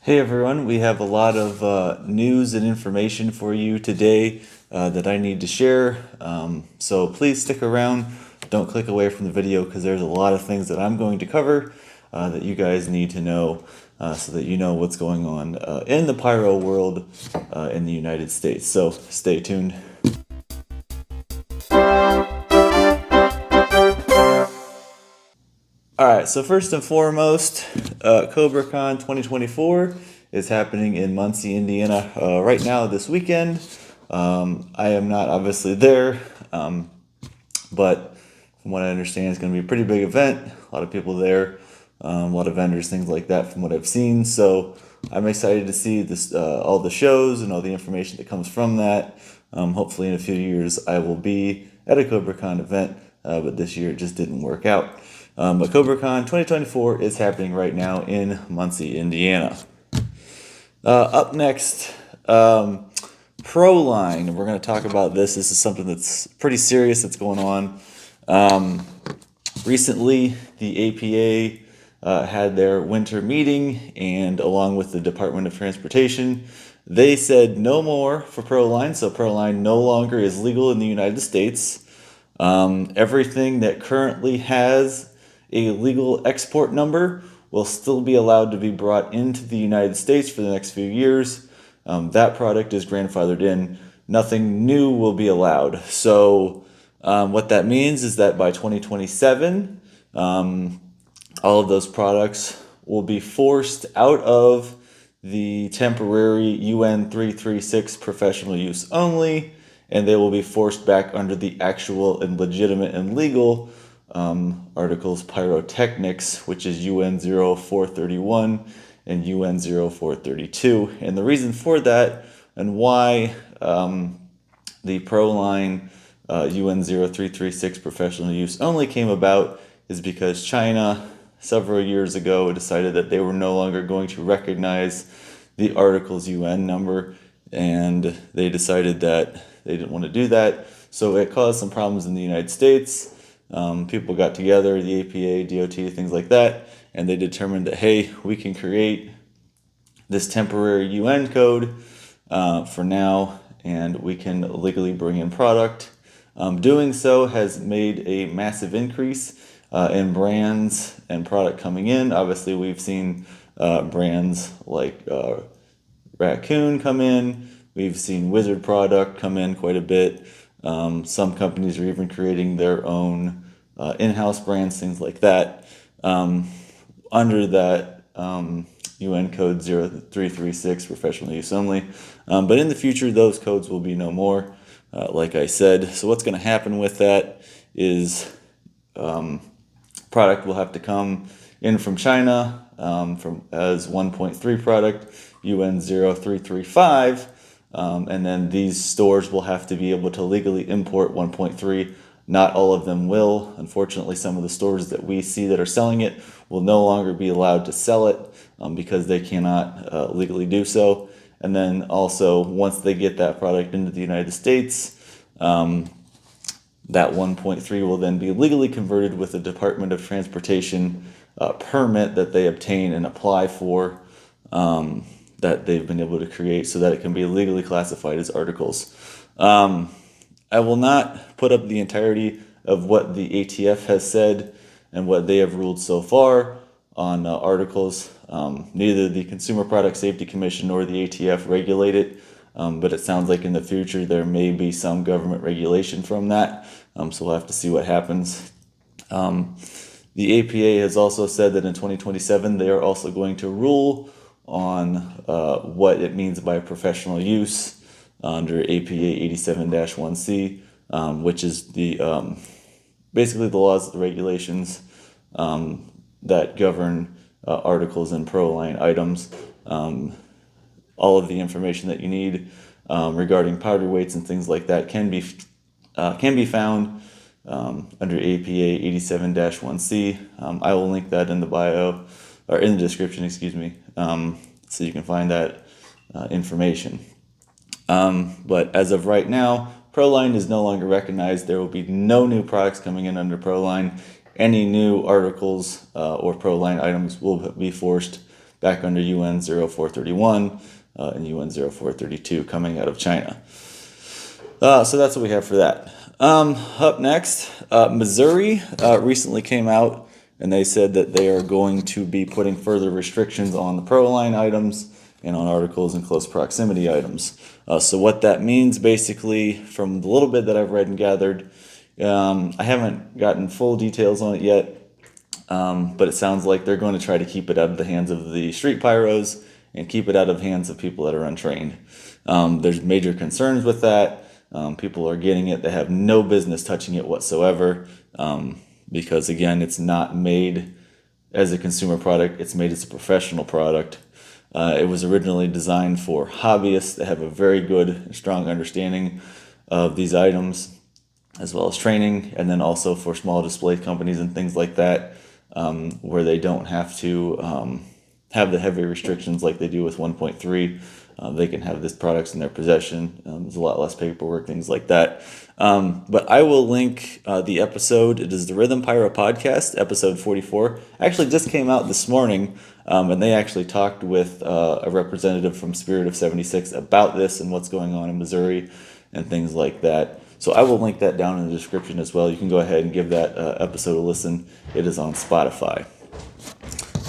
Hey everyone, we have a lot of news and information for you today that I need to share. So please stick around. Don't click away from the video because there's a lot of things that I'm going to cover that you guys need to know so that you know what's going on in the pyro world in the United States. So stay tuned. Alright, so first and foremost, Cobra Con 2024 is happening in Muncie, Indiana right now this weekend. I am not obviously there, but from what I understand, it's going to be a pretty big event. A lot of people there, a lot of vendors, things like that from what I've seen. So I'm excited to see this, all the shows and all the information that comes from that. Hopefully in a few years I will be at a Cobra Con event, but this year it just didn't work out. But Cobra Con 2024 is happening right now in Muncie, Indiana. Up next, Proline. We're going to talk about this. This is something that's pretty serious that's going on. Recently, the APA had their winter meeting, and along with the Department of Transportation, they said no more for Proline. So Proline no longer is legal in the United States. Everything that currently has a legal export number will still be allowed to be brought into the United States for the next few years. That product is grandfathered in. Nothing new will be allowed. So what that means is that by 2027, all of those products will be forced out of the temporary UN 336 professional use only, and they will be forced back under the actual and legitimate and legal articles Pyrotechnics, which is UN 0431 and UN 0432. And the reason for that and why the Proline UN 0336 professional use only came about is because China several years ago decided that they were no longer going to recognize the article's UN number, and they decided that they didn't want to do that. So it caused some problems in the United States. People got together, the APA, DOT, things like that, and they determined that, hey, we can create this temporary UN code for now, and we can legally bring in product. Doing so has made a massive increase in brands and product coming in. Obviously, we've seen brands like Raccoon come in. We've seen Wizard product come in quite a bit. Some companies are even creating their own in-house brands, things like that, under that UN code 0336, professional use only. But in the future, those codes will be no more, like I said. So what's going to happen with that is product will have to come in from China from as 1.3 product, UN 0335, and then these stores will have to be able to legally import 1.3. Not all of them will. Unfortunately, some of the stores that we see that are selling it will no longer be allowed to sell it because they cannot legally do so. And then also, once they get that product into the United States, that 1.3 will then be legally converted with the Department of Transportation permit that they obtain and apply for, that they've been able to create so that it can be legally classified as articles. I will not put up the entirety of what the ATF has said and what they have ruled so far on articles. Neither the Consumer Product Safety Commission nor the ATF regulate it, but it sounds like in the future there may be some government regulation from that, so we'll have to see what happens. The APA has also said that in 2027 they are also going to rule on what it means by professional use under APA 87-1C, which is the basically the laws, the regulations that govern articles and Proline items. All of the information that you need regarding powder weights and things like that can be found under APA 87-1C. I will link that in the bio, or in the description, excuse me, so you can find that information. But as of right now, Proline is no longer recognized. There will be no new products coming in under Proline. Any new articles or Proline items will be forced back under UN 0431 and UN 0432 coming out of China. So that's what we have for that. Up next, Missouri recently came out and they said that they are going to be putting further restrictions on the Proline items and on articles in close proximity items. So what that means basically, from the little bit that I've read and gathered, I haven't gotten full details on it yet, but it sounds like they're going to try to keep it out of the hands of the street pyros and keep it out of hands of people that are untrained. There's major concerns with that. People are getting it. They have no business touching it whatsoever, because again, it's not made as a consumer product. It's made as a professional product. It was originally designed for hobbyists that have a very good and strong understanding of these items, as well as training, and then also for small display companies and things like that, where they don't have to have the heavy restrictions like they do with 1.3. They can have this products in their possession. There's a lot less paperwork, things like that. But I will link the episode. It is the Rhythm Pyro Podcast, episode 44. Actually just came out this morning, and they actually talked with a representative from Spirit of 76 about this and what's going on in Missouri and things like that. So I will link that down in the description as well. You can go ahead and give that episode a listen. It is on Spotify.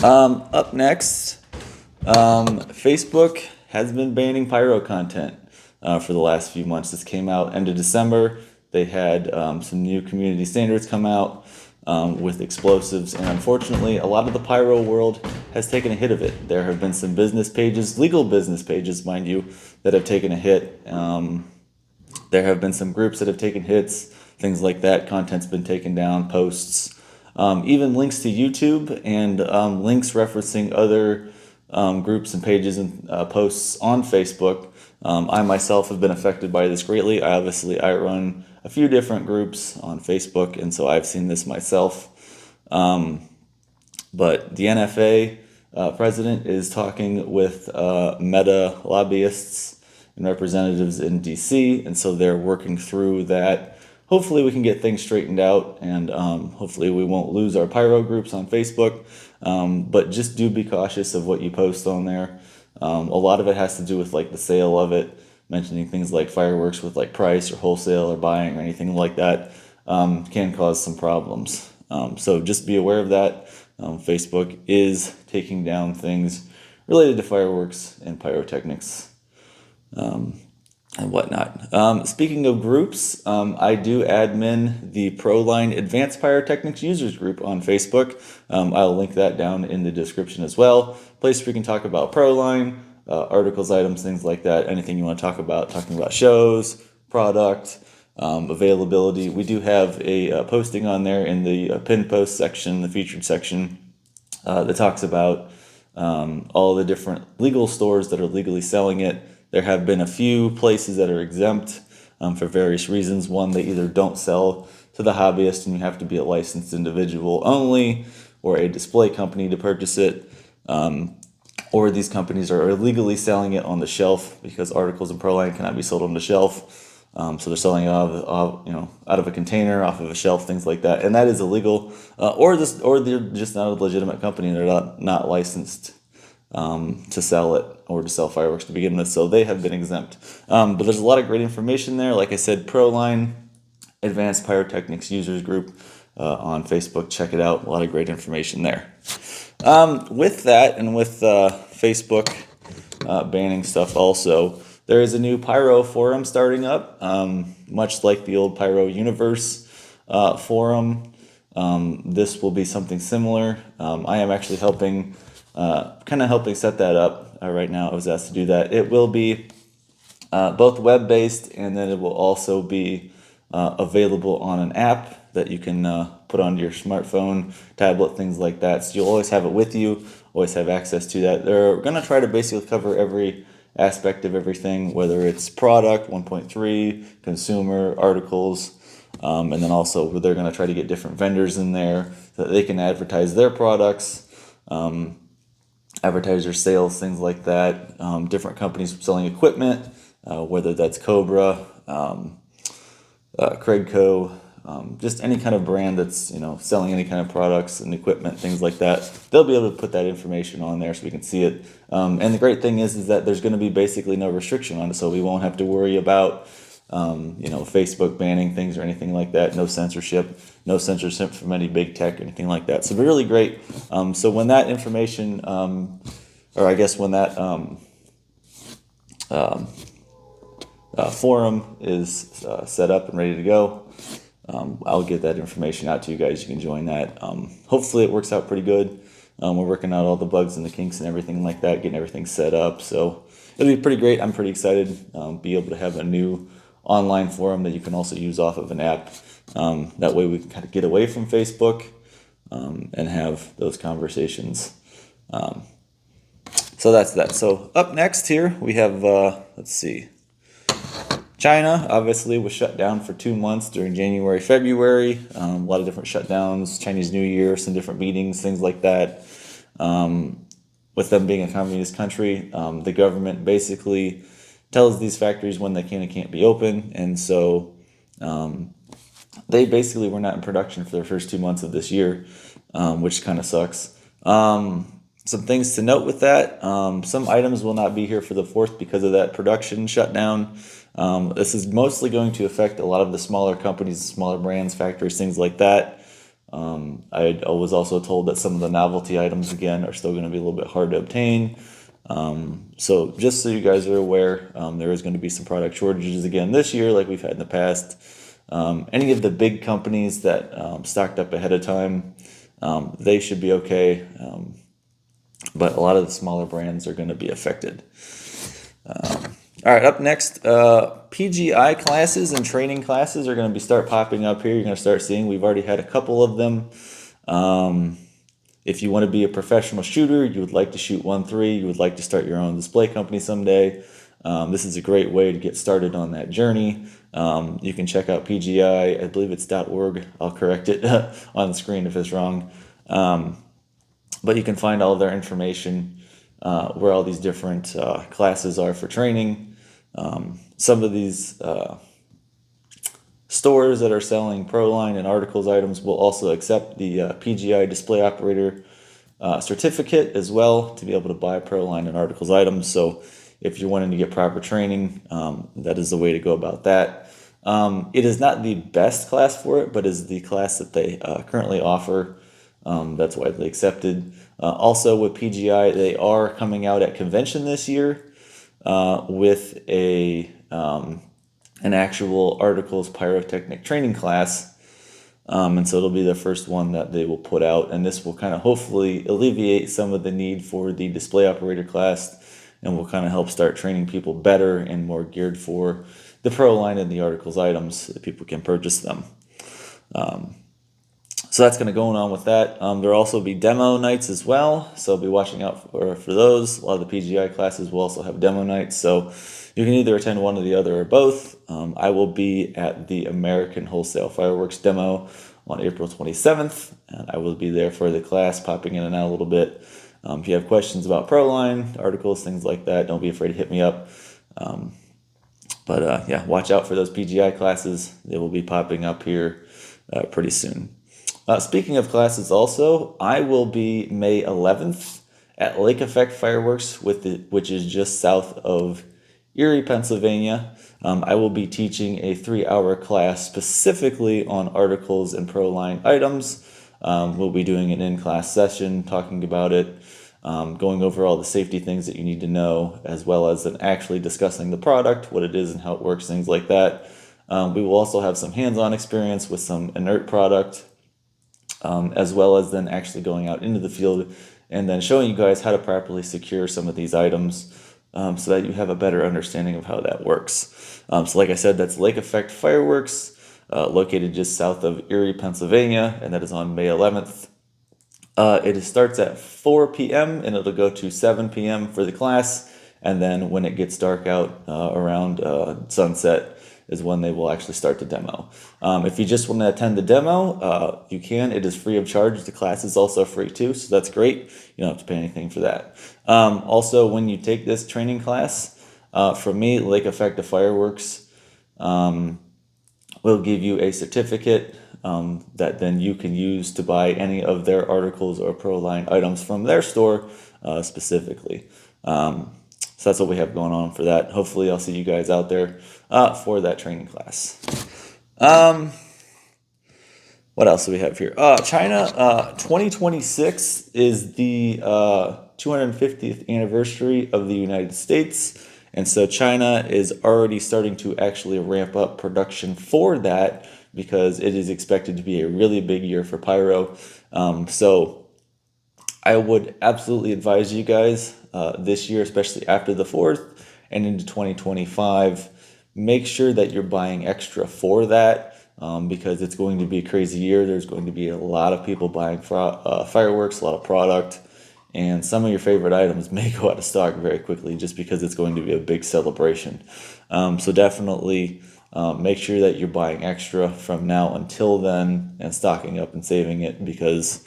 Up next, Facebook has been banning pyro content for the last few months. This came out end of December. They had some new community standards come out with explosives, and unfortunately, a lot of the pyro world has taken a hit of it. There have been some business pages, legal business pages, mind you, that have taken a hit. There have been some groups that have taken hits, things like that. Content's been taken down, posts, even links to YouTube, and links referencing other groups and pages and posts on Facebook. I myself have been affected by this greatly. I run a few different groups on Facebook, and so I've seen this myself. But the NFA president is talking with Meta lobbyists and representatives in DC, and so they're working through that. Hopefully we can get things straightened out, and hopefully we won't lose our pyro groups on Facebook. But just do be cautious of what you post on there. A lot of it has to do with like the sale of it, mentioning things like fireworks with like price or wholesale or buying or anything like that can cause some problems. So just be aware of that. Facebook is taking down things related to fireworks and pyrotechnics and whatnot. Speaking of groups, I do admin the Proline Advanced Pyrotechnics Users Group on Facebook. I'll link that down in the description as well. Place where you can talk about Proline, articles, items, things like that. Anything you want to talk about, talking about shows, product, availability. We do have a posting on there in the pinned post section, the featured section, that talks about all the different legal stores that are legally selling it. There have been a few places that are exempt for various reasons. One, they either don't sell to the hobbyist and you have to be a licensed individual only, or a display company to purchase it, or these companies are illegally selling it on the shelf because articles in Proline cannot be sold on the shelf. So they're selling it out of a container, off of a shelf, things like that, and that is illegal. Or they're just not a legitimate company and they're not licensed to sell it or to sell fireworks to begin with, so they have been exempt. But there's a lot of great information there. Like I said, Proline Advanced Pyrotechnics Users Group on Facebook. Check it out. A lot of great information there. With that, and with Facebook banning stuff also, there is a new Pyro forum starting up, much like the old Pyro Universe forum. This will be something similar. I am actually helping set that up right now. I was asked to do that. It will be both web-based, and then it will also be available on an app that you can put onto your smartphone, tablet, things like that. So you'll always have it with you, always have access to that. They're going to try to basically cover every aspect of everything, whether it's product, 1.3, consumer, articles, and then also they're going to try to get different vendors in there so that they can advertise their products, advertiser sales, things like that, different companies selling equipment, whether that's Cobra, Craigco, just any kind of brand that's, selling any kind of products and equipment, things like that, they'll be able to put that information on there so we can see it. And the great thing is that there's going to be basically no restriction on it, so we won't have to worry about Facebook banning things or anything like that. No censorship from any big tech or anything like that. So really great. So when that information, or I guess when that forum is set up and ready to go, I'll get that information out to you guys. You can join that. Hopefully it works out pretty good. We're working out all the bugs and the kinks and everything like that, getting everything set up. So it'll be pretty great. I'm pretty excited. Be able to have a new online forum that you can also use off of an app. That way we can kind of get away from Facebook and have those conversations. So that's that. So up next here we have, let's see, China obviously was shut down for 2 months during January, February. A lot of different shutdowns, Chinese New Year, some different meetings, things like that. With them being a communist country, the government basically tells these factories when they can and can't be open. And so they basically were not in production for the first 2 months of this year, which kind of sucks. Some things to note with that, some items will not be here for the 4th because of that production shutdown. This is mostly going to affect a lot of the smaller companies, smaller brands, factories, things like that. I was also told that some of the novelty items, again, are still going to be a little bit hard to obtain. So just so you guys are aware, there is going to be some product shortages again this year like we've had in the past. Any of the big companies that stocked up ahead of time, they should be okay. But a lot of the smaller brands are going to be affected. All right, up next, PGI classes and training classes are going to start popping up here. You're going to start seeing, we've already had a couple of them. If you want to be a professional shooter, you would like to shoot 1.3, you would like to start your own display company someday, this is a great way to get started on that journey. You can check out PGI, I believe it's .org. I'll correct it on the screen if it's wrong. But you can find all of their information, where all these different classes are for training. Some of these stores that are selling Proline and articles items will also accept the PGI display operator certificate as well to be able to buy Proline and articles items. So if you're wanting to get proper training, that is the way to go about that. It is not the best class for it, but is the class that they currently offer. That's widely accepted. Also with PGI, they are coming out at convention this year with an actual articles pyrotechnic training class. And so it'll be the first one that they will put out, and this will kind of hopefully alleviate some of the need for the display operator class, and will kind of help start training people better and more geared for the Proline and the articles items so that people can purchase them. So that's going to go on with that. There will also be demo nights as well, so be watching out for those. A lot of the PGI classes will also have demo nights, so you can either attend one or the other or both. I will be at the American Wholesale Fireworks demo on April 27th, and I will be there for the class, popping in and out a little bit. If you have questions about Proline, articles, things like that, don't be afraid to hit me up. Yeah, watch out for those PGI classes. They will be popping up here pretty soon. Speaking of classes also, I will be May 11th at Lake Effect Fireworks, which is just south of Erie, Pennsylvania. I will be teaching a 3-hour class specifically on articles and Proline items. We'll be doing an in-class session, talking about it, going over all the safety things that you need to know, as well as then actually discussing the product, what it is and how it works, things like that. We will also have some hands-on experience with some inert product, as well as then actually going out into the field and then showing you guys how to properly secure some of these items, so that you have a better understanding of how that works. So like I said, that's Lake Effect Fireworks, located just south of Erie, Pennsylvania, and that is on May 11th. It starts at 4 p.m. and it'll go to 7 p.m. for the class, and then when it gets dark out around sunset is when they will actually start the demo. If you just want to attend the demo, you can. It is free of charge. The class is also free too, so that's great. You don't have to pay anything for that. Also, when you take this training class, from me, Lake Effect of Fireworks, will give you a certificate that then you can use to buy any of their articles or Proline items from their store specifically. So that's what we have going on for that. Hopefully I'll see you guys out there for that training class. What else do we have here? China, 2026 is the 250th anniversary of the United States. And so China is already starting to actually ramp up production for that because it is expected to be a really big year for Pyro. So I would absolutely advise you guys this year, especially after the 4th and into 2025, make sure that you're buying extra for that because it's going to be a crazy year. There's going to be a lot of people buying fireworks, a lot of product, and some of your favorite items may go out of stock very quickly just because it's going to be a big celebration. So definitely make sure that you're buying extra from now until then and stocking up and saving it, because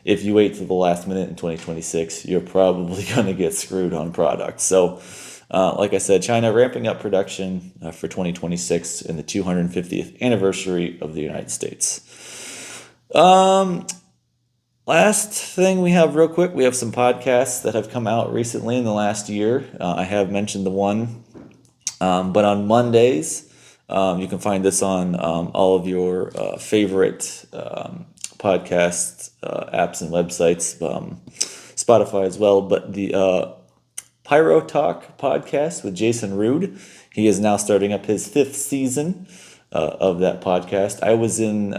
if you wait till the last minute in 2026, you're probably going to get screwed on product. So like I said, China ramping up production for 2026 and the 250th anniversary of the United States. Last thing we have real quick, we have some podcasts that have come out recently in the last year. I have mentioned the one, but on Mondays, you can find this on all of your favorite podcast apps and websites, Spotify as well. But the Pyro Talk podcast with Jason Rude, he is now starting up his 5th season of that podcast. I was in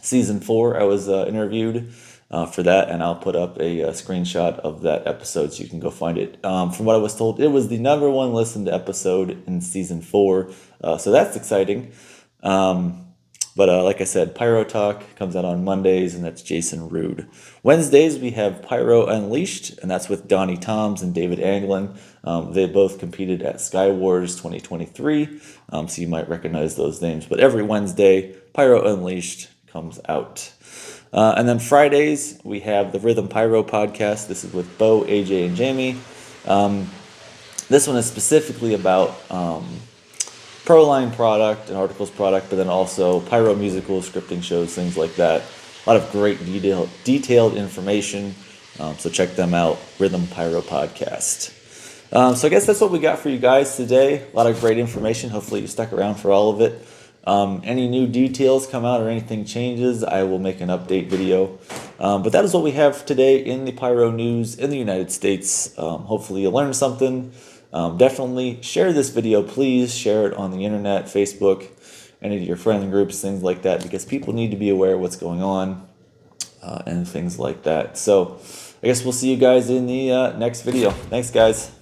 season 4. I was interviewed for that, and I'll put up a screenshot of that episode so you can go find it. From what I was told, it was the #1 listened episode in season 4, so that's exciting. But like I said, Pyro Talk comes out on Mondays, and that's Jason Rude. Wednesdays, we have Pyro Unleashed, and that's with Donnie Toms and David Anglin. They both competed at Sky Wars 2023, so you might recognize those names. But every Wednesday, Pyro Unleashed comes out. And then Fridays, we have the Rhythm Pyro podcast. This is with Bo, AJ, and Jamie. This one is specifically about Proline product and articles product, but then also Pyro musical scripting shows, things like that. A lot of great detailed information. So check them out, Rhythm Pyro podcast. So I guess that's what we got for you guys today. A lot of great information. Hopefully you stuck around for all of it. Any new details come out or anything changes, I will make an update video. But that is what we have today in the Pyro news in the United States. Hopefully you learned something. Definitely share this video. Please share it on the internet, Facebook, any of your friend groups, things like that, because people need to be aware of what's going on and things like that. So I guess we'll see you guys in the next video. Thanks, guys.